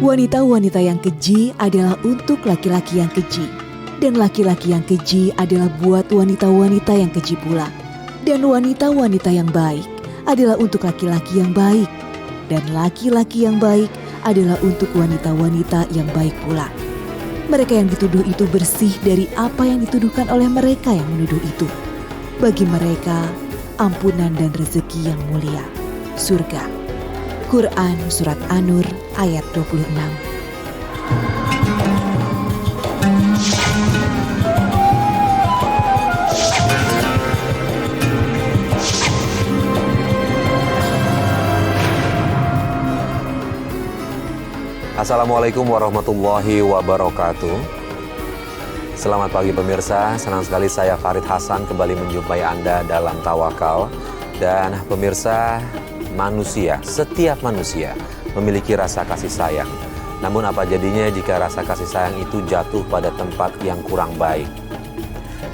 Wanita-wanita yang keji adalah untuk laki-laki yang keji. Dan laki-laki yang keji adalah buat wanita-wanita yang keji pula. Dan wanita-wanita yang baik adalah untuk laki-laki yang baik. Dan laki-laki yang baik adalah untuk wanita-wanita yang baik pula. Mereka yang dituduh itu bersih dari apa yang dituduhkan oleh mereka yang menuduh itu. Bagi mereka, ampunan dan rezeki yang mulia, surga. Quran Surat An-Nur ayat 26. Assalamualaikum warahmatullahi wabarakatuh. Selamat pagi pemirsa, senang sekali saya Farid Hasan kembali menjumpai Anda dalam Tawakal. Dan pemirsa, setiap manusia memiliki rasa kasih sayang. Namun apa jadinya jika rasa kasih sayang itu jatuh pada tempat yang kurang baik?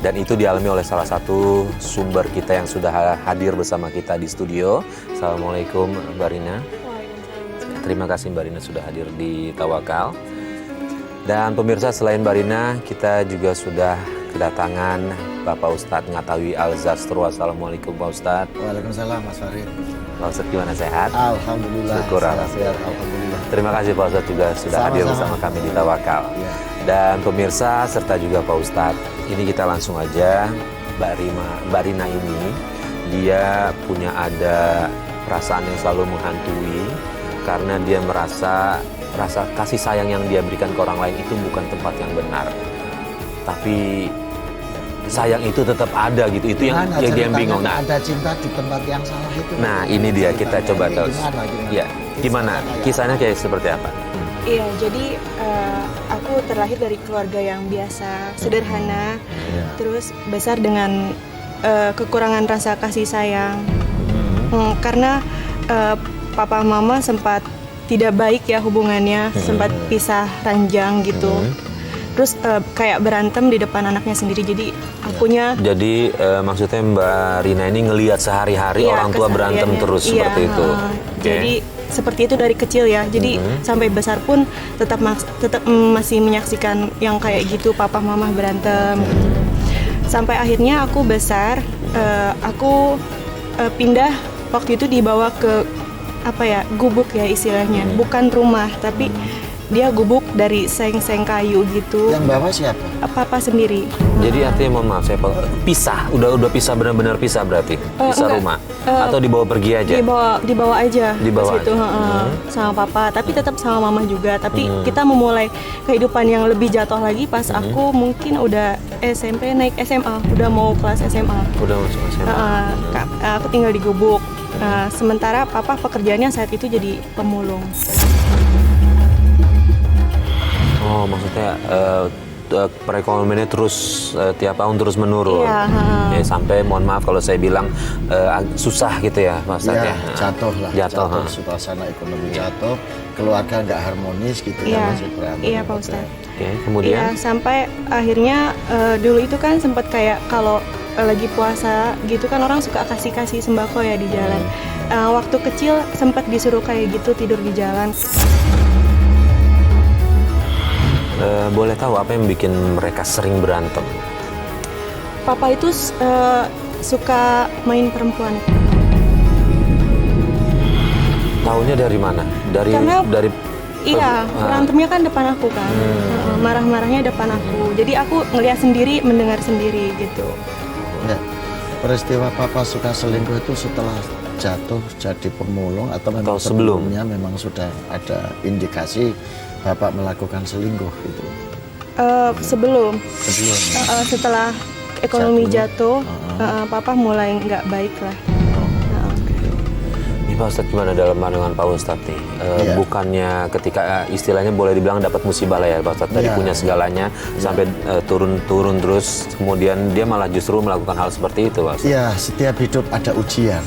Dan itu dialami oleh salah satu sumber kita yang sudah hadir bersama kita di studio. Assalamualaikum Mbak Rina. Terima kasih Mbak Rina sudah hadir di Tawakal. Dan pemirsa, selain Mbak Rina, kita juga sudah kedatangan Bapak Ustadz Ngatawi Al-Zastro. Assalamualaikum Pak Ustadz. Waalaikumsalam Mas Farid. Pak Ustadz gimana, sehat? Alhamdulillah. Syukur sehat, alhamdulillah. Terima kasih Pak Ustadz juga sudah hadir bersama kami di Tawakal. Ya. Dan pemirsa serta juga Pak Ustadz, ini kita langsung aja. Mbak Rina ini, dia punya ada perasaan yang selalu menghantui karena dia merasa rasa kasih sayang yang dia berikan ke orang lain itu bukan tempat yang benar. Tapi sayang itu tetap ada gitu. Itu yang dia bingung. Nah, ada cinta di tempat yang salah itu. Nah, ini dia kita coba tahu. Ya, gimana? Kisahnya kayak seperti apa? Iya, jadi aku terlahir dari keluarga yang biasa, sederhana, terus besar dengan kekurangan rasa kasih sayang. Karena papa mama sempat tidak baik ya hubungannya, sempat pisah ranjang gitu. Terus kayak berantem di depan anaknya sendiri, jadi akunya... Jadi maksudnya Mbak Rina ini ngelihat sehari-hari orang tua berantem terus seperti itu. Jadi seperti itu dari kecil ya, jadi sampai besar pun tetap masih menyaksikan yang kayak gitu, papa mama berantem. Sampai akhirnya aku besar, aku pindah, waktu itu dibawa ke gubuk ya istilahnya, bukan rumah tapi dia gubuk dari seng-seng kayu gitu. Yang bawa siapa? Papa sendiri. Jadi artinya mohon maaf saya pisah, udah pisah, benar-benar pisah berarti, pisah enggak. rumah atau dibawa pergi aja? Dibawa aja dibawa ke situ sama papa, tapi tetap sama mama juga. Tapi kita memulai kehidupan yang lebih jatuh lagi pas aku mungkin udah SMP naik SMA, udah mau kelas SMA. Udah masuk SMA. Aku tinggal di gubuk. Sementara papa pekerjaannya saat itu jadi pemulung. Oh, maksudnya perekonomiannya terus tiap tahun terus menurun. Iya, ya, sampai mohon maaf kalau saya bilang susah gitu ya, Mas Ustadz ya. Jatuh. Suasana ekonomi jatuh, keluarga nggak harmonis gitu ya, masih berantem. Iya, Pak Ustadz. Oke, kemudian? Iya, sampai akhirnya dulu itu kan sempat kayak kalau lagi puasa gitu kan orang suka kasih sembako ya di jalan. Waktu kecil sempat disuruh kayak gitu tidur di jalan. Boleh tahu apa yang bikin mereka sering berantem? Papa itu suka main perempuan. Tahunya dari mana? Berantemnya kan depan aku kan. Marah-marahnya depan aku. Jadi aku ngeliat sendiri, mendengar sendiri gitu. Nah, peristiwa papa suka selingkuh itu setelah jatuh jadi pemulung atau memang sebelumnya memang sudah ada indikasi bapak melakukan selingkuh gitu? Sebelum. Setelah ekonomi jatuh, papa mulai nggak baik lah. Ini Pak Ustadz gimana dalam pandangan Pak Ustadz nih? Bukannya ketika istilahnya boleh dibilang dapat musibah lah ya Pak Ustadz, dari punya segalanya sampai turun terus, kemudian dia malah justru melakukan hal seperti itu Pak Ustadz? Iya, setiap hidup ada ujian.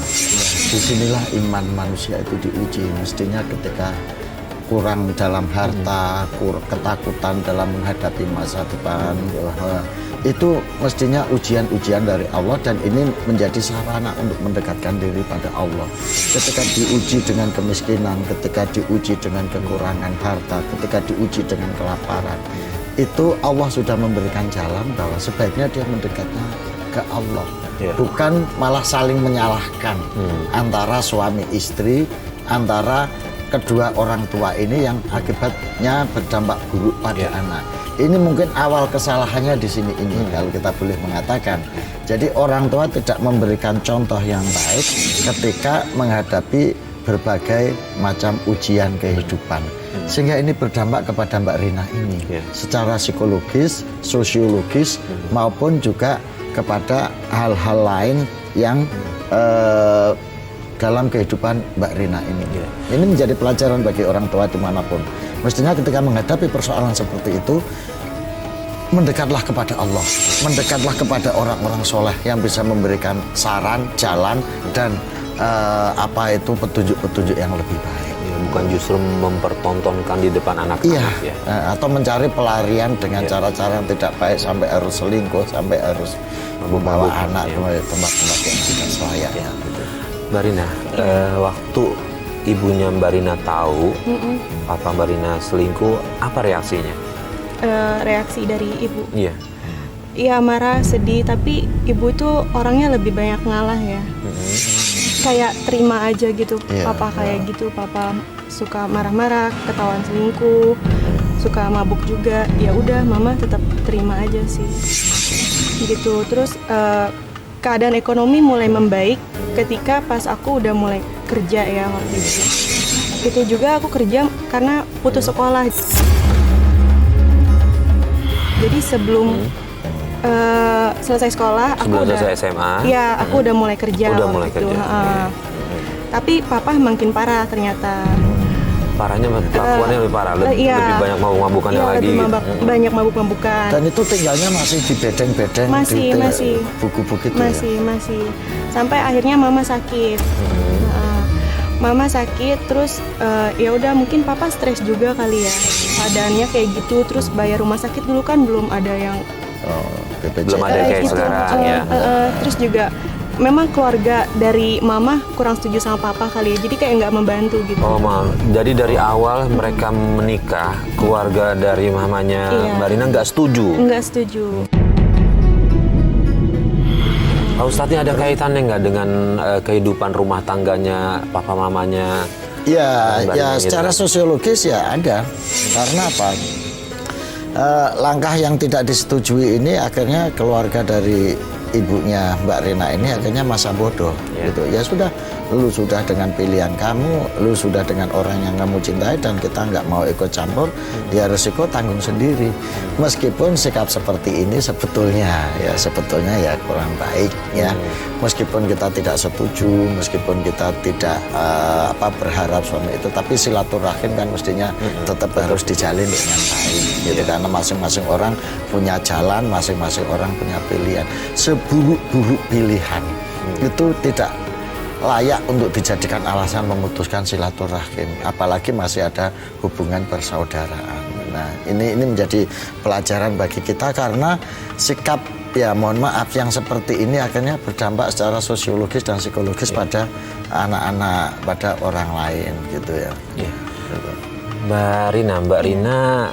Disinilah iman manusia itu diuji. Mestinya ketika kurang dalam harta, ketakutan dalam menghadapi masa depan. Itu mestinya ujian-ujian dari Allah, dan ini menjadi sarana untuk mendekatkan diri pada Allah. Ketika diuji dengan kemiskinan, ketika diuji dengan kekurangan harta, ketika diuji dengan kelaparan, itu Allah sudah memberikan jalan bahwa sebaiknya dia mendekatnya ke Allah. Bukan malah saling menyalahkan antara suami istri, antara kedua orang tua ini yang akibatnya berdampak buruk pada anak. Ini mungkin awal kesalahannya di sini ini, kalau kita boleh mengatakan. Jadi orang tua tidak memberikan contoh yang baik ketika menghadapi berbagai macam ujian kehidupan. Sehingga ini berdampak kepada Mbak Rina ini, secara psikologis, sosiologis, maupun juga kepada hal-hal lain yang dalam kehidupan Mbak Rina ini. Ini menjadi pelajaran bagi orang tua dimanapun. Mestinya ketika menghadapi persoalan seperti itu, mendekatlah kepada Allah, mendekatlah kepada orang-orang soleh yang bisa memberikan saran, jalan, dan petunjuk-petunjuk yang lebih baik. Bukan justru mempertontonkan di depan anak-anak atau mencari pelarian dengan cara-cara yang tidak baik, sampai harus selingkuh, sampai harus membawa anak ke tempat-tempat yang tidak selayaknya. Mbak Rina, waktu ibunya Mbak Rina tahu papa Mbak Rina selingkuh, apa reaksinya? Reaksi dari ibu? Iya. Iya, marah, sedih, tapi ibu tuh orangnya lebih banyak ngalah ya. Kayak terima aja gitu, papa kayak gitu, papa suka marah-marah, ketahuan selingkuh, suka mabuk juga. Ya udah, mama tetap terima aja sih. Gitu. Terus keadaan ekonomi mulai membaik ketika pas aku udah mulai kerja ya waktu itu. Itu juga aku kerja karena putus sekolah. Jadi sebelum selesai sekolah, sebelum selesai SMA, aku udah mulai kerja. Tapi papa makin parah ternyata. Parahnya, kelakuannya lebih parah, lebih banyak mabuk-mabukannya lagi. Banyak mabuk-mabukan. Dan itu tinggalnya masih di bedeng-bedeng, masih buku-buku itu. Masih. Sampai akhirnya mama sakit. Mama sakit, terus ya udah mungkin papa stres juga kali ya. Keadaannya kayak gitu, terus bayar rumah sakit dulu kan belum ada yang BPJS. Belum ada kayak gitu. Sekarang ya. Terus juga memang keluarga dari mama kurang setuju sama papa kali ya, jadi kayak nggak membantu gitu. Oh, jadi dari awal mereka menikah, keluarga dari mamanya Mbak Rina nggak setuju? Nggak setuju. Pak Ustadz, ini ada kaitannya nggak dengan kehidupan rumah tangganya papa mamanya? Ya secara sosiologis ya ada. Karena apa? Langkah yang tidak disetujui ini akhirnya keluarga dari ibunya Mbak Rina ini akhirnya masa bodoh gitu. Ya sudah, lu sudah dengan pilihan kamu, lu sudah dengan orang yang kamu cintai, dan kita nggak mau ikut campur, ya resiko tanggung sendiri. Meskipun sikap seperti ini sebetulnya ya kurang baik ya. Meskipun kita tidak setuju, meskipun kita tidak berharap suami itu, tapi silaturahim kan mestinya tetap harus dijalin dengan baik gitu. Karena masing-masing orang punya jalan, masing-masing orang punya pilihan. Seburuk-buruk pilihan itu tidak layak untuk dijadikan alasan memutuskan silaturahim, apalagi masih ada hubungan persaudaraan. Nah, ini menjadi pelajaran bagi kita, karena sikap mohon maaf yang seperti ini akhirnya berdampak secara sosiologis dan psikologis pada anak-anak, pada orang lain gitu ya. Mbak Rina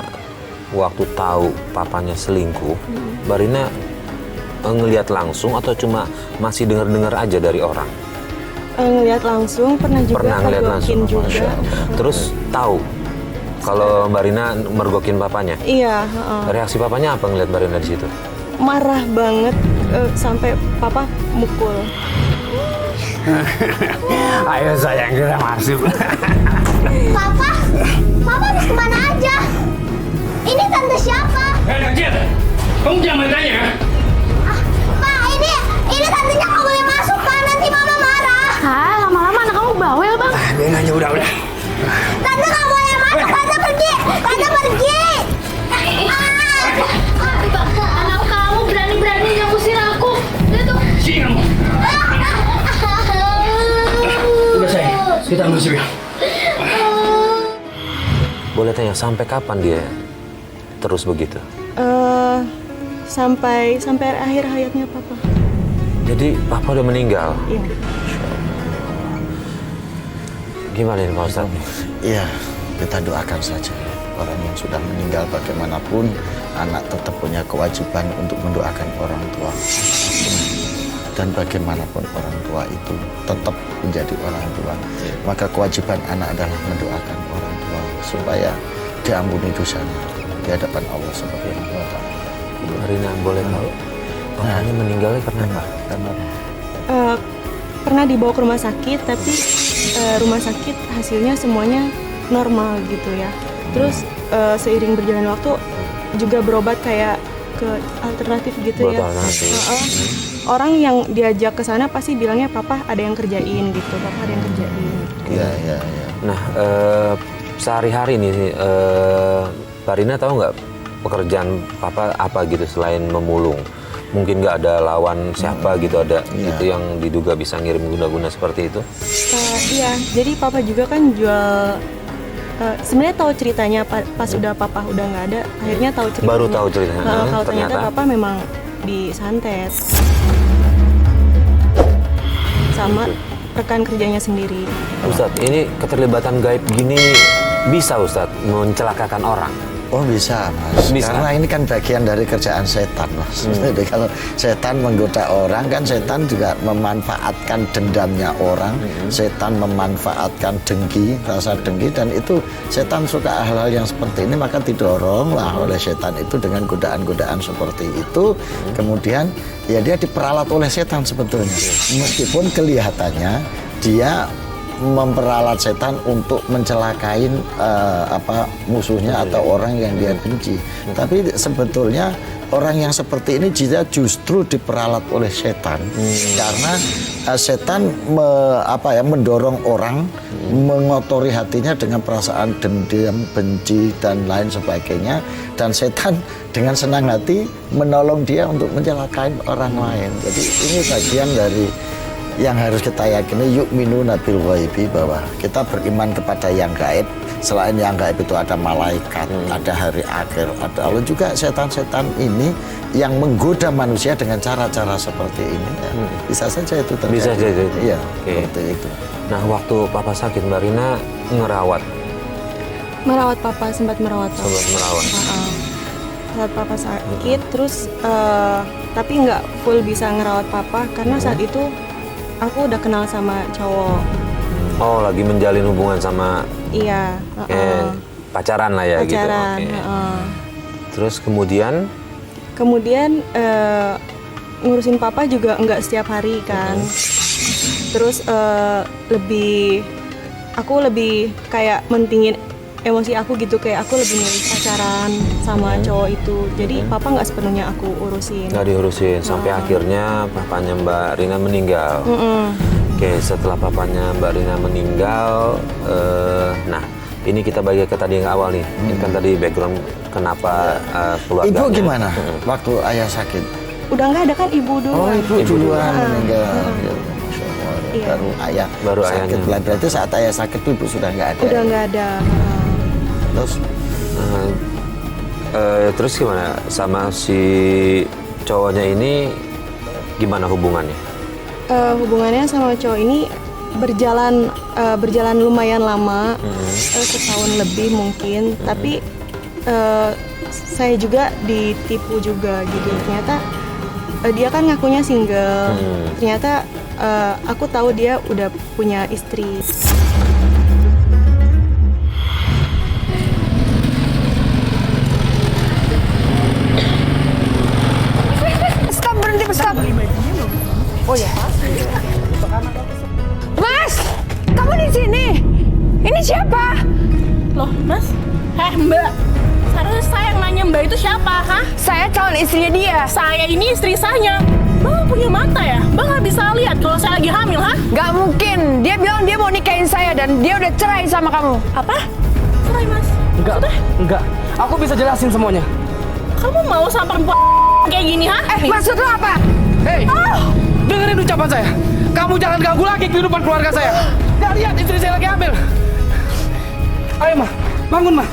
waktu tahu papanya selingkuh, Mbak Rina ngelihat langsung atau cuma masih dengar-dengar aja dari orang? Ngelihat langsung, pernah ngelihat langsung juga. Terus tahu kalau Mbak Rina mergokin papanya? Iya. Reaksi papanya apa ngelihat Mbak Rina di situ? Marah banget, sampai papa mukul. Ayo sayang, kita masuk. Papa harus kemana aja? Ini tante siapa? Kecil, kamu jangan bertanya. Pak, ini tantenya nggak boleh masuk, Pak. Nanti mama marah. Lama-lama anak kamu bawel, Bang. Biarin aja, udah. Tante nggak boleh masuk, tante pergi. Anak kamu berani-beraninya ngusir aku. Lihat tuh. Sini kamu. Udah sayang, kita masuk ya. boleh tanya sampai kapan dia terus begitu? Sampai akhir hayatnya papa. Jadi papa udah meninggal? Iya. Gimana ini Pak Ustadz? Iya, kita doakan saja. Orang yang sudah meninggal bagaimanapun, anak tetap punya kewajiban untuk mendoakan orang tua. Dan bagaimanapun orang tua itu tetap menjadi orang tua. Maka kewajiban anak adalah mendoakan orang tua supaya diampuni dosanya di hadapan Allah Subhanahu wa Ta'ala. Rina boleh tahu papanya meninggalnya karena apa? Pernah dibawa ke rumah sakit, tapi rumah sakit hasilnya semuanya normal gitu ya. Terus seiring berjalan waktu juga berobat kayak ke alternatif gitu ya. Orang yang diajak ke sana pasti bilangnya papa ada yang kerjain gitu, papa ada yang kerjain. Iya. Nah, sehari-hari nih, Mbak Rina tahu nggak pekerjaan papa apa gitu selain memulung? Mungkin nggak ada lawan siapa gitu, ada gitu yang diduga bisa ngirim guna-guna seperti itu? Iya, jadi papa juga kan jual. Sebenarnya tahu ceritanya pas udah papa udah nggak ada, akhirnya tahu ceritanya. Baru tahu ceritanya. Kalau ternyata papa memang disantet sama rekan kerjanya sendiri. Ustadz, ini keterlibatan gaib gini bisa Ustadz mencelakakan orang? Oh bisa Mas, Bisa. Karena ini kan bagian dari kerjaan setan Mas. Jadi kalau setan menggoda orang kan setan juga memanfaatkan dendamnya orang, setan memanfaatkan dengki, rasa dengki, dan itu setan suka hal-hal yang seperti ini, maka didoronglah oleh setan itu dengan godaan-godaan seperti itu. Kemudian ya dia diperalat oleh setan sebetulnya, meskipun kelihatannya dia memperalat setan untuk mencelakain musuhnya atau orang yang dia benci. Tapi sebetulnya orang yang seperti ini dia justru diperalat oleh setan karena setan mendorong orang, mengotori hatinya dengan perasaan dendam, benci dan lain sebagainya, dan setan dengan senang hati menolong dia untuk mencelakai orang lain. Jadi ini bagian dari yang harus kita yakini, yu'minuna bil ghaibi, bahwa kita beriman kepada yang gaib. Selain yang gaib itu ada malaikat, ada hari akhir, ada Allah, juga setan-setan ini yang menggoda manusia dengan cara-cara seperti ini. Ya. Bisa saja itu terjadi. Bisa saja itu. Iya, Oke. seperti itu. Nah, waktu papa sakit, Mbak Rina Merawat papa, sempat merawat papa. Saat papa sakit, terus tapi nggak full bisa ngerawat papa karena saat itu aku udah kenal sama cowok. Oh, lagi menjalin hubungan sama. Iya. Pacaran lah ya. Pacaran, gitu. Terus kemudian ngurusin papa juga nggak setiap hari kan. Terus aku lebih kayak mentingin emosi aku gitu, kayak aku lebih milih pacaran sama cowok itu. Jadi papa nggak sepenuhnya aku urusin. Nggak diurusin sampai akhirnya papanya Mbak Rina meninggal. Oke, setelah papanya Mbak Rina meninggal, nah ini kita balik ke tadi yang awal nih. Ini kan tadi background kenapa keluarganya. Ibu gimana waktu ayah sakit? Udah nggak ada kan ibu dulu. Oh, ibu duluan meninggal. Ya, Masya Allah. Iya. Baru ayah sakit. ayahnya. Berarti saat ayah sakit ibu sudah nggak ada. Udah nggak ada. Terus gimana sama si cowoknya ini, gimana hubungannya? Hubungannya sama cowok ini berjalan lumayan lama, setahun lebih mungkin. Tapi saya juga ditipu juga gitu. Ternyata dia kan ngakunya single. Ternyata aku tahu dia udah punya istri. Stop. Oh ya. Mas, kamu di sini. Ini siapa? Loh, Mas? Mbak. Seharusnya saya yang nanya Mbak itu siapa, hah? Saya calon istrinya dia. Saya ini istri saya. Mbak punya mata ya? Mbak nggak bisa lihat kalau saya lagi hamil, hah? Gak mungkin. Dia bilang dia mau nikahin saya dan dia udah cerai sama kamu. Apa? Cerai, Mas? Enggak. Aku bisa jelasin semuanya. Kamu mau sama perempuan kayak gini, hah? Maksud lo apa? Hei, dengerin ucapan saya. Kamu jangan ganggu lagi kehidupan keluarga saya. Gak lihat istri saya lagi hamil. Ayo, Ma. Bangun, Ma.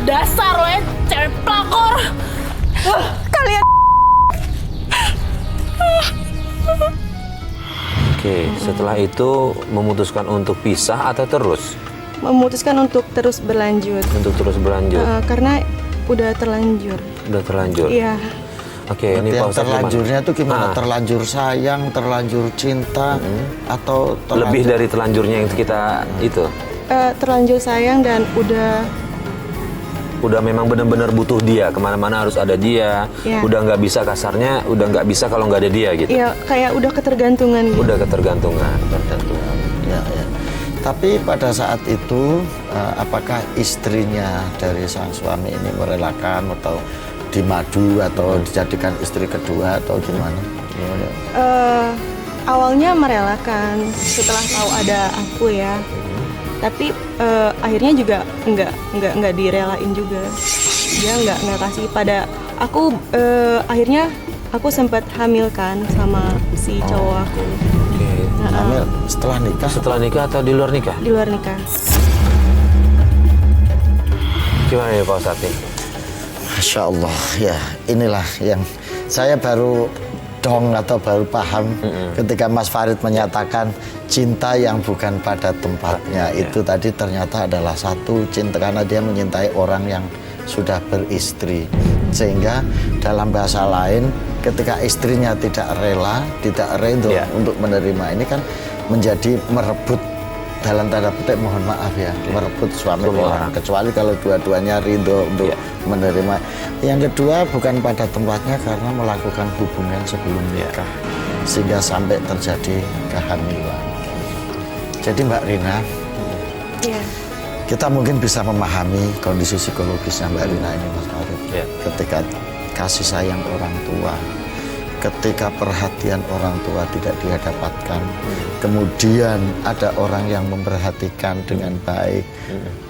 Dasar lo ya, cewek pelakor. Kalian Oke, setelah itu memutuskan untuk pisah atau terus? Memutuskan untuk terus berlanjut. Untuk terus berlanjut. Karena udah terlanjur. Udah terlanjur. Iya. Oke, ini yang Pak Ustadz terlanjurnya tuh gimana? Ah. Terlanjur sayang, terlanjur cinta, atau lebih dari terlanjurnya yang kita itu? Terlanjur sayang dan Udah memang benar-benar butuh dia, kemana-mana harus ada dia. Iya. Udah nggak bisa, kasarnya udah nggak bisa kalau nggak ada dia gitu. ya kayak udah ketergantungan gitu. Udah ketergantungan. ya. Tapi pada saat itu, apakah istrinya dari sang suami ini merelakan atau dimadu atau dijadikan istri kedua atau gimana? Awalnya merelakan setelah tahu ada aku ya. Tapi akhirnya juga nggak direlain juga. Dia nggak kasih pada aku. Akhirnya aku sempat hamil kan sama si cowok aku. Oke. Hamil setelah nikah? Setelah nikah atau di luar nikah? Di luar nikah. Gimana ya Pak Ustadz nih? Masya Allah, ya inilah yang saya baru dong atau baru paham ketika Mas Farid menyatakan cinta yang bukan pada tempatnya. Itu tadi ternyata adalah satu cinta karena dia menyintai orang yang sudah beristri, sehingga dalam bahasa lain ketika istrinya tidak rela, tidak ridho untuk menerima ini kan menjadi merebut, dalam tanda petik mohon maaf ya, merebut suami orang. Kecuali kalau dua-duanya ridho untuk menerima. Yang kedua bukan pada tempatnya karena melakukan hubungan sebelum nikah, sehingga sampai terjadi kehamilan. Jadi Mbak Rina, kita mungkin bisa memahami kondisi psikologisnya Mbak Rina ini Mas Farid. Ketika kasih sayang orang tua, ketika perhatian orang tua tidak dia dapatkan, kemudian ada orang yang memperhatikan dengan baik,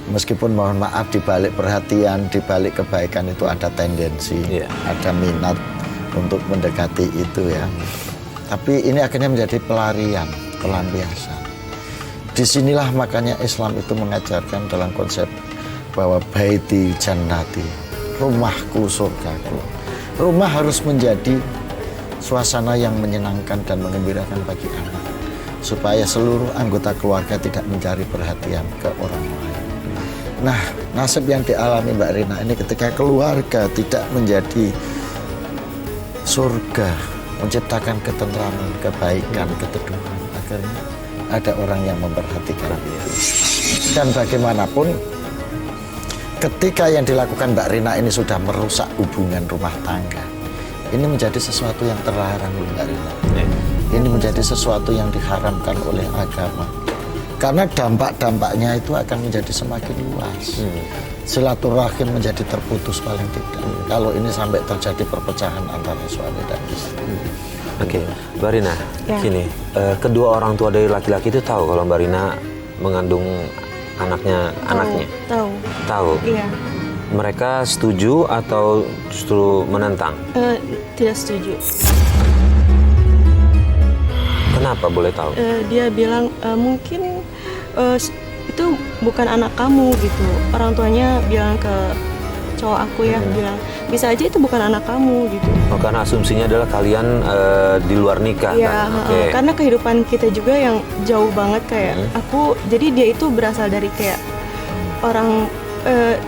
meskipun mohon maaf di balik perhatian, di balik kebaikan itu ada tendensi, ada minat untuk mendekati itu ya. Tapi ini akhirnya menjadi pelarian, pelampiasan. Disinilah makanya Islam itu mengajarkan dalam konsep bahwa baiti jannati, rumahku surgaku. Rumah harus menjadi suasana yang menyenangkan dan menggembirakan bagi anak, supaya seluruh anggota keluarga tidak mencari perhatian ke orang lain. Nah, nasib yang dialami Mbak Rina ini ketika keluarga tidak menjadi surga, menciptakan ketentraman, kebaikan, keteduhan, akhirnya ada orang yang memperhatikan dia. Dan bagaimanapun ketika yang dilakukan Mbak Rina ini sudah merusak hubungan rumah tangga, ini menjadi sesuatu yang terlarang Mbak Rina. Ini menjadi sesuatu yang diharamkan oleh agama. Karena dampak-dampaknya itu akan menjadi semakin luas. Silaturahim menjadi terputus paling tidak. Kalau ini sampai terjadi perpecahan antara suami dan istri. Oke, Mbak Rina, gini, kedua orang tua dari laki-laki itu tahu kalau Mbak Rina mengandung anaknya. Tahu. Tahu. Iya. Mereka setuju atau justru menentang? Tidak setuju. Kenapa boleh tahu? Dia bilang mungkin itu bukan anak kamu gitu. Orang tuanya bilang ke cowok aku ya, bilang bisa aja itu bukan anak kamu gitu. Oh, karena asumsinya adalah kalian di luar nikah kan? Karena kehidupan kita juga yang jauh banget kayak aku. Jadi dia itu berasal dari kayak orang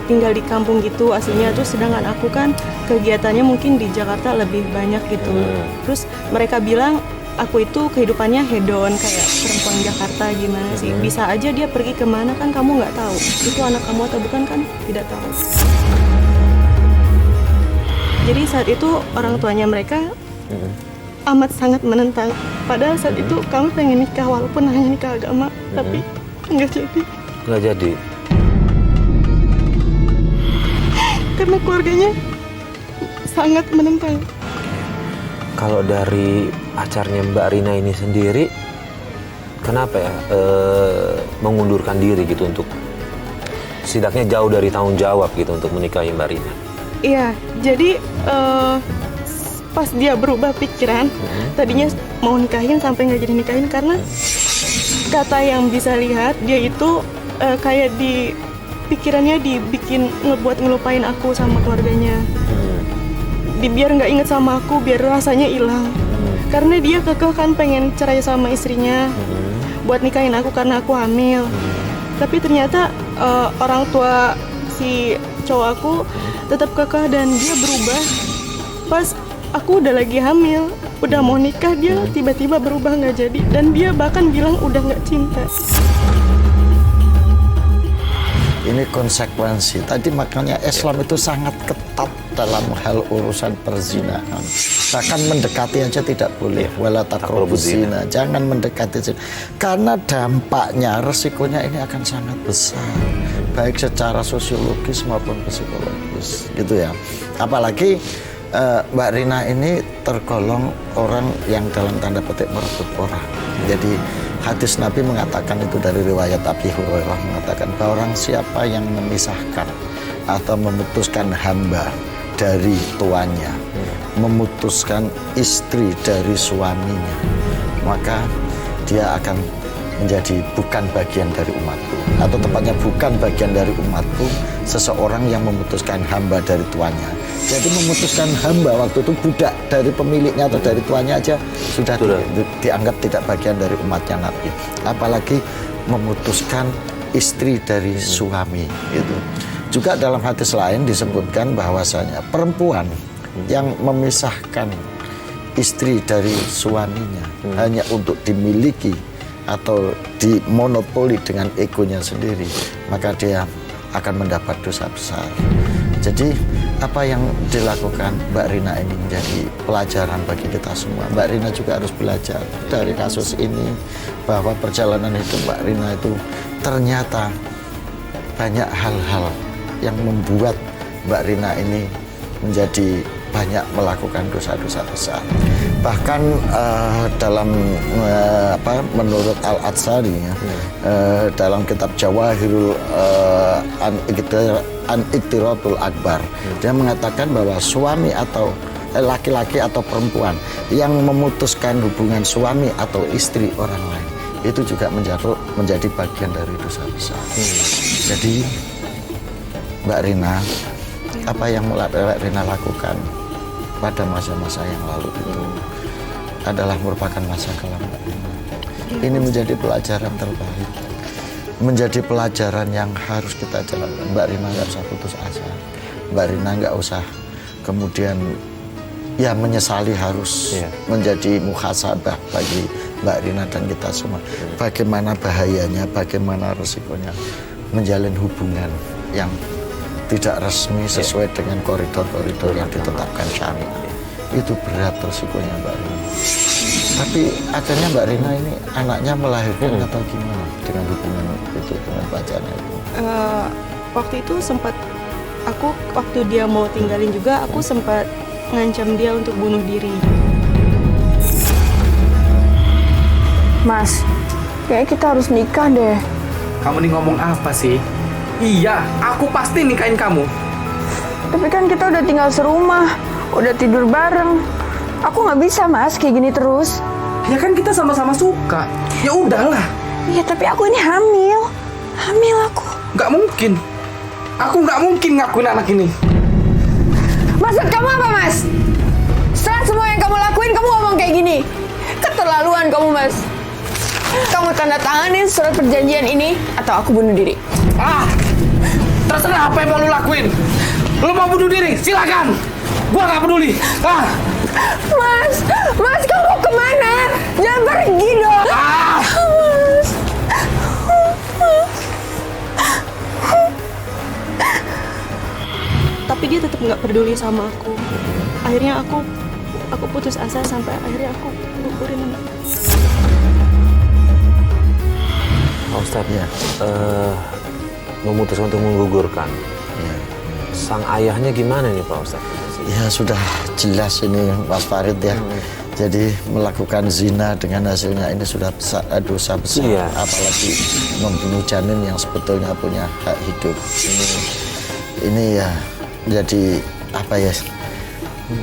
tinggal di kampung gitu aslinya tuh, sedangkan aku kan kegiatannya mungkin di Jakarta lebih banyak gitu. Terus mereka bilang aku itu kehidupannya hedon kayak perempuan Jakarta gimana sih, bisa aja dia pergi kemana kan kamu nggak tahu itu anak kamu atau bukan kan, tidak tahu. Jadi saat itu orang tuanya mereka amat sangat menentang. Padahal saat itu kami pengen nikah walaupun hanya nikah agama, tapi nggak jadi. Nggak jadi. Karena keluarganya sangat menentang. Kalau dari pacarnya Mbak Rina ini sendiri, kenapa ya mengundurkan diri gitu untuk setidaknya jauh dari tanggung jawab gitu untuk menikahi Mbak Rina? Iya, jadi pas dia berubah pikiran, tadinya mau nikahin sampai nggak jadi nikahin karena kata yang bisa lihat dia itu kayak pikirannya dibikin ngelupain aku sama keluarganya. Biar nggak inget sama aku, biar rasanya hilang. Karena dia kekeh kan pengen cerai sama istrinya, buat nikahin aku karena aku hamil. Tapi ternyata orang tua si cowok aku tetap kekeh dan dia berubah. Pas aku udah lagi hamil, udah mau nikah, dia tiba-tiba berubah nggak jadi. Dan dia bahkan bilang udah nggak cinta. Ini konsekuensi. Tadi makanya Islam itu sangat ketat dalam hal urusan perzinahan. Bahkan mendekati aja tidak boleh. Wala taqrabuz zina. Jangan mendekati zina. Karena dampaknya, resikonya ini akan sangat besar. Baik secara sosiologis maupun psikologis. Gitu ya. Apalagi Mbak Rina ini tergolong orang yang dalam tanda petik merebut orang. Jadi hadis Nabi mengatakan itu dari riwayat Abi Hurairah mengatakan bahwa orang siapa yang memisahkan atau memutuskan hamba dari tuannya, memutuskan istri dari suaminya, maka dia akan menjadi bukan bagian dari umatku, atau tepatnya bukan bagian dari umatku seseorang yang memutuskan hamba dari tuannya. Jadi memutuskan hamba waktu itu budak dari pemiliknya atau dari tuannya aja sudah dianggap tidak bagian dari umatnya Nabi. Apalagi memutuskan istri dari suami itu. Juga dalam hadis lain disebutkan bahwasanya perempuan yang memisahkan istri dari suaminya hanya untuk dimiliki atau dimonopoli dengan egonya sendiri, maka dia akan mendapat dosa besar. Jadi apa yang dilakukan Mbak Rina ini menjadi pelajaran bagi kita semua. Mbak Rina juga harus belajar dari kasus ini bahwa perjalanan hidup Mbak Rina itu ternyata banyak hal-hal yang membuat Mbak Rina ini menjadi banyak melakukan dosa-dosa besar. Bahkan menurut Al-Atsari dalam kitab Jawahirul An-Iktiratul Akbar, dia mengatakan bahwa suami atau laki-laki atau perempuan yang memutuskan hubungan suami atau istri orang lain itu juga menjadi bagian dari dosa besar. Jadi Mbak Rina, apa yang Mbak Rina lakukan pada masa-masa yang lalu itu adalah merupakan masa kelam Mbak Rina. Ini menjadi pelajaran terbaik, menjadi pelajaran yang harus kita jalankan. Mbak Rina nggak usah putus asa, Mbak Rina nggak usah kemudian ya menyesali harus menjadi muhasabah bagi Mbak Rina dan kita semua. Bagaimana bahayanya, bagaimana resikonya menjalin hubungan yang tidak resmi sesuai dengan koridor-koridor yang ditetapkan syariat. Itu berat resikonya Mbak Rina. Tapi akhirnya Mbak Rina ini anaknya melahirkan atau gimana dengan hubungan itu dengan pacarnya itu? Waktu itu sempat waktu dia mau tinggalin juga, aku sempat ngancam dia untuk bunuh diri. Mas, kayaknya kita harus nikah deh. Kamu nih ngomong apa sih? Iya, aku pasti nikahin kamu. Tapi kan kita udah tinggal serumah, udah tidur bareng. Aku nggak bisa Mas kayak gini terus. Ya kan kita sama-sama suka. Ya udahlah. Iya tapi aku ini hamil aku. Nggak mungkin. Aku nggak mungkin ngakuin anak ini. Maksud kamu apa Mas? Setelah semua yang kamu lakuin, kamu ngomong kayak gini. Keterlaluan kamu Mas. Kamu tanda tanganin surat perjanjian ini atau aku bunuh diri. Terserah apa yang mau lu lakuin. Lu mau bunuh diri, silakan. Gua nggak peduli. Mas kamu kemana? Jangan pergi dong. Mas. Tapi dia tetap nggak peduli sama aku. Akhirnya aku putus asa sampai akhirnya aku gugurin anak. Pak Ustadz, memutuskan untuk menggugurkan. Sang ayahnya gimana nih Pak Ustadz? Ya sudah jelas ini Mas Farid ya. Jadi melakukan zina dengan hasilnya ini sudah dosa besar. Apalagi membunuh janin yang sebetulnya punya hak hidup. Ini ya jadi apa ya?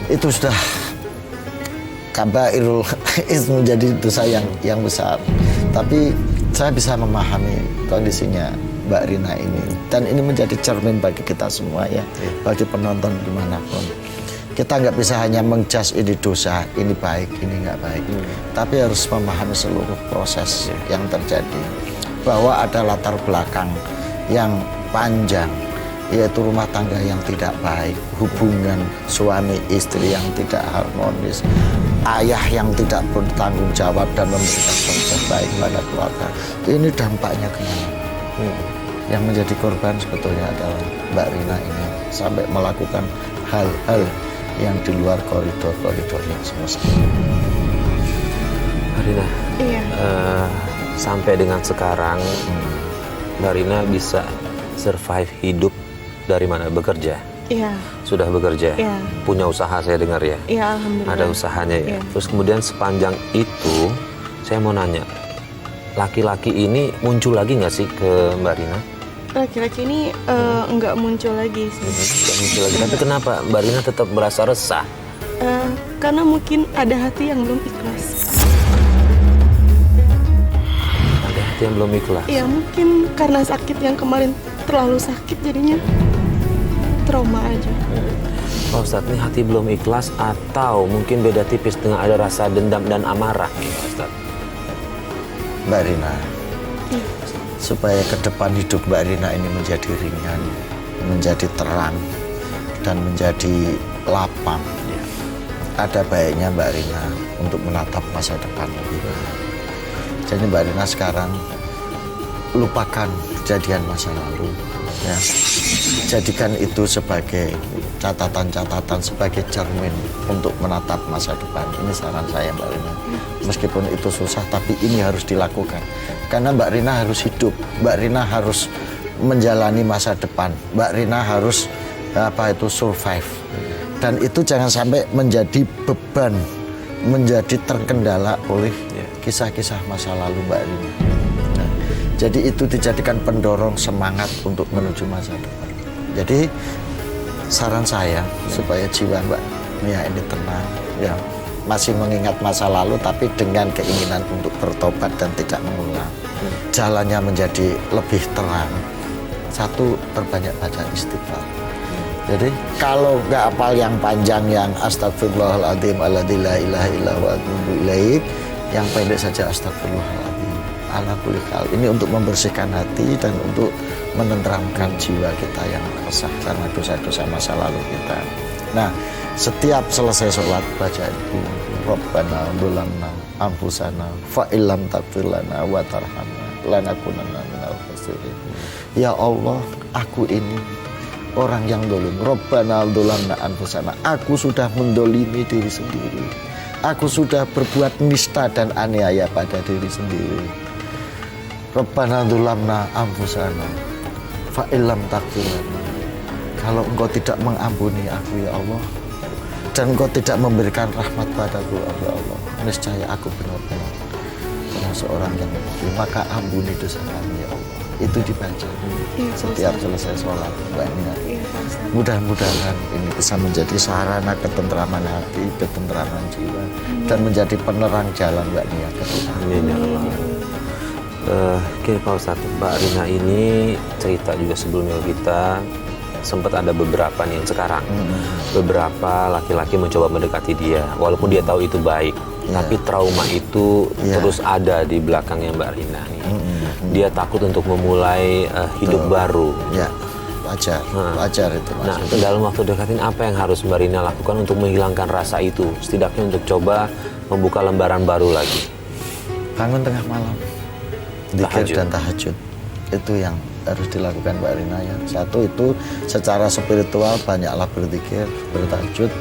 Itu sudah kabairul ism, menjadi dosa yang besar. Tapi saya bisa memahami kondisinya Mbak Rina ini. Dan ini menjadi cermin bagi kita semua ya, bagi penonton dimanapun. Kita nggak bisa hanya mengjudge ini dosa, ini baik, ini nggak baik. Tapi harus memahami seluruh proses yang terjadi. Bahwa ada latar belakang yang panjang, yaitu rumah tangga yang tidak baik, hubungan suami istri yang tidak harmonis, ayah yang tidak bertanggung jawab dan memberikan contoh baik pada keluarga. Ini dampaknya kemana? Yang menjadi korban sebetulnya adalah Mbak Rina ini, sampai melakukan hal-hal yang di luar koridor-koridor yang semestinya. Mbak Rina, Iya. sampai dengan sekarang Mbak Rina bisa survive hidup dari mana? Bekerja? Iya. Sudah bekerja? Iya. Punya usaha saya dengar ya? Iya, alhamdulillah. Ada usahanya ya? Iya. Terus kemudian sepanjang itu, saya mau nanya, laki-laki ini muncul lagi nggak sih ke Mbak Rina? Laki-laki ini nggak muncul lagi sih. Nggak muncul lagi. Tapi kenapa Mbak Rina tetap merasa resah? Karena mungkin ada hati yang belum ikhlas. Ada hati yang belum ikhlas? Iya, mungkin karena sakit yang kemarin terlalu sakit jadinya trauma aja. Pak Ustadz, ini hati belum ikhlas atau mungkin beda tipis dengan ada rasa dendam dan amarah nih Pak Ustadz? Mbak Rina, supaya ke depan hidup Mbak Rina ini menjadi ringan, menjadi terang, dan menjadi lapang, ada baiknya Mbak Rina untuk menatap masa depan lebih baik. Jadi Mbak Rina sekarang lupakan kejadian masa lalu, ya. Jadikan itu sebagai catatan-catatan, sebagai cermin untuk menatap masa depan. Ini saran saya Mbak Rina. Meskipun itu susah, tapi ini harus dilakukan. Karena Mbak Rina harus hidup, Mbak Rina harus menjalani masa depan, Mbak Rina harus survive. Dan itu jangan sampai menjadi beban, menjadi terkendala oleh kisah-kisah masa lalu Mbak Rina. Nah, jadi itu dijadikan pendorong semangat untuk menuju masa depan. Jadi saran saya supaya jiwa Mbak Nia ini tenang, ya, masih mengingat masa lalu tapi dengan keinginan untuk bertobat dan tidak mengulang. Jalannya menjadi lebih terang. Satu, perbanyak baca istighfar. Jadi kalau nggak hafal yang panjang, yang astagfirullahaladzim alladzi la ilaha illa huwa atubu ilaik, yang pendek saja astagfirullahaladzim ala kulli hal. Ini untuk membersihkan hati dan untuk menenteramkan jiwa kita yang resah karena dosa-dosa masa lalu kita. Nah, setiap selesai sholat baca itu Rabbana dzulamna anfusana fa illam taghfir lana wa tarhamna lanakunanna minal khasirin. Ya Allah, aku ini orang yang dolim. Rabbana dzulamna anfusana. Aku sudah mendolimi diri sendiri. Aku sudah berbuat nista dan aniaya pada diri sendiri. Rabbana dzulamna anfusana fa illam taghfir lana. Kalau engkau tidak mengampuni aku ya Allah, dan engkau tidak memberikan rahmat padaku ya Allah, niscaya aku benar-benar seorang yang mungkin, maka ampuni dosa kami ya Allah. Itu dibaca setiap selesai sholat Mbak Nia. Mudah-mudahan ini bisa menjadi sarana ketentraman hati, ketentraman jiwa, dan menjadi penerang jalan Mbak Nia ke depan. Amin ya Allah. Oke Pak Ustadz, Mbak Rina ini cerita juga sebelumnya kita sempat ada beberapa nih yang sekarang beberapa laki-laki mencoba mendekati dia walaupun dia tahu itu baik, tapi trauma itu terus ada di belakangnya Mbak Rina nih. Dia takut untuk memulai hidup baru. Ya, wajar itu. Nah, dalam waktu dekat ini apa yang harus Mbak Rina lakukan untuk menghilangkan rasa itu, setidaknya untuk coba membuka lembaran baru lagi? Bangun tengah malam, dzikir dan tahajud, itu yang harus dilakukan Mbak Rina ya. Satu, itu secara spiritual banyaklah berzikir, bertahajud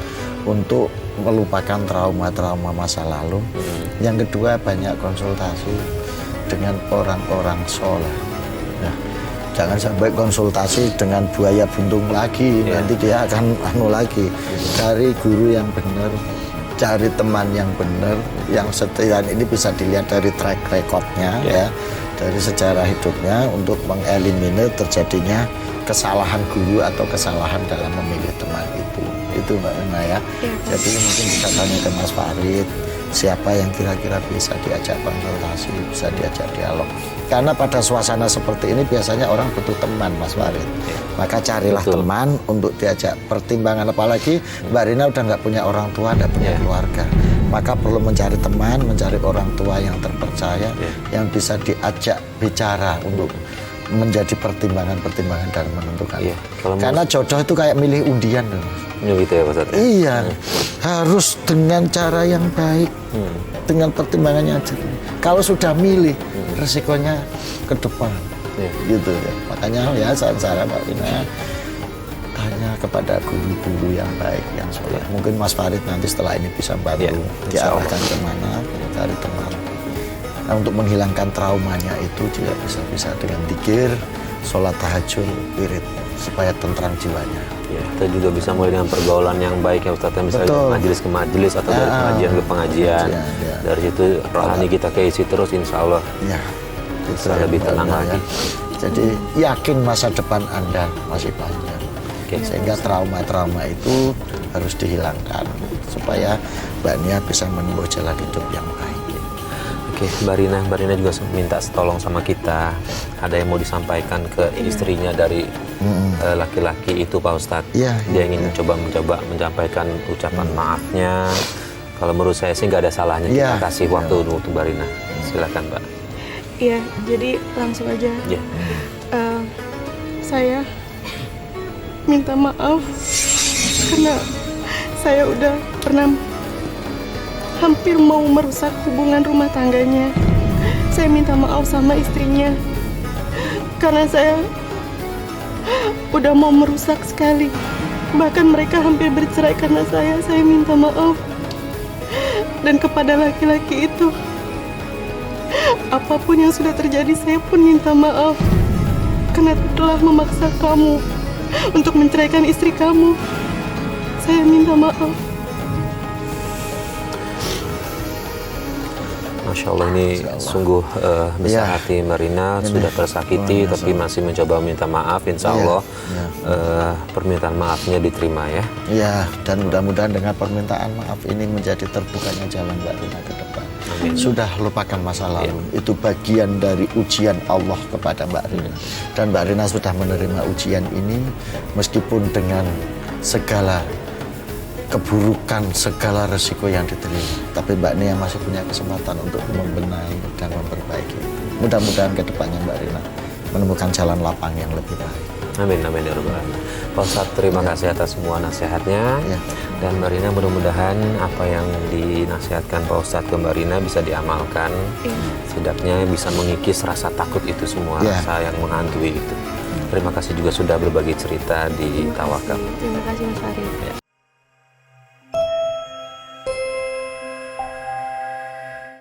untuk melupakan trauma-trauma masa lalu. Yang kedua, banyak konsultasi dengan orang-orang soleh. Ya, jangan sampai konsultasi dengan buaya buntung lagi, nanti dia akan lagi. Cari guru yang benar, cari teman yang benar, yang setia. Ini bisa dilihat dari track recordnya ya, dari sejarah hidupnya, untuk mengeliminir terjadinya kesalahan guru atau kesalahan dalam memilih teman itu gitu Mbak Rina ya. Jadi mungkin bisa tanya ke Mas Farid, siapa yang kira-kira bisa diajak konsultasi, bisa diajak dialog. Karena pada suasana seperti ini biasanya orang butuh teman, Mas Farid. Maka carilah teman untuk diajak pertimbangan. Apalagi Mbak Rina udah nggak punya orang tua, nggak punya keluarga. Maka perlu mencari teman, mencari orang tua yang terpercaya, yang bisa diajak bicara untuk menjadi pertimbangan-pertimbangan dalam menentukan. Karena jodoh itu kayak milih undian loh. Gitu ya Pak Ustadz? Iya, harus dengan cara yang baik, dengan pertimbangannya. Kalau sudah milih, resikonya ke depan, gitu ya. Makanya ya saran-saran Mbak Rina, tanya kepada guru-guru yang baik, yang soleh. Mungkin Mas Farid nanti setelah ini bisa bantu diarahkan kemana, cari teman. Nah, untuk menghilangkan traumanya itu juga bisa dengan zikir, sholat tahajud, wirid, supaya tentram jiwanya. Ya, kita juga bisa mulai dengan pergaulan yang baik ya Ustadz, misalnya dari majelis ke majelis atau dari pengajian ke pengajian. Dari situ rohani kita keisi terus, insya Allah bisa lebih tenang lagi. Jadi yakin masa depan Anda masih panjang. Sehingga trauma-trauma itu harus dihilangkan supaya Mbak Nia bisa menempuh jalan hidup yang baik. Oke, Mbak Rina juga minta tolong sama kita. Ada yang mau disampaikan ke istrinya dari laki-laki itu Pak Ustadz. Dia ingin mencoba menyampaikan ucapan maafnya. Kalau menurut saya sih nggak ada salahnya kita kasih waktu untuk Mbak Rina. Silakan Mbak. Iya, jadi langsung aja. Saya minta maaf karena saya udah pernah hampir mau merusak hubungan rumah tangganya. Saya minta maaf sama istrinya karena saya udah mau merusak sekali. Bahkan mereka hampir bercerai karena saya minta maaf. Dan kepada laki-laki itu, apapun yang sudah terjadi, saya pun minta maaf karena telah memaksa kamu untuk menceraikan istri kamu. Saya minta maaf. Masya Allah, ini sungguh besar hati Mbak Rina, sudah tersakiti tapi masih mencoba minta maaf. Insya Allah permintaan maafnya diterima ya. Iya, dan mudah-mudahan dengan permintaan maaf ini menjadi terbukanya jalan Mbak Rina ke depan. Sudah lupakan masa lalu, itu bagian dari ujian Allah kepada Mbak Rina. Dan Mbak Rina sudah menerima ujian ini meskipun dengan segala keburukan, segala resiko yang diterima. Tapi Mbak Nia masih punya kesempatan untuk membenahi dan memperbaiki. Mudah-mudahan ke depannya Mbak Rina menemukan jalan lapang yang lebih baik. Amin, amin ya Rabbal Alamin. Pak Ustadz, terima kasih atas semua nasihatnya. Dan Mbak Rina, mudah-mudahan apa yang dinasihatkan Pak Ustadz ke Mbak Rina bisa diamalkan. Setidaknya bisa mengikis rasa takut itu semua, rasa yang menghantui itu. Terima kasih juga sudah berbagi cerita di Tawakal. Terima kasih Mas Farid.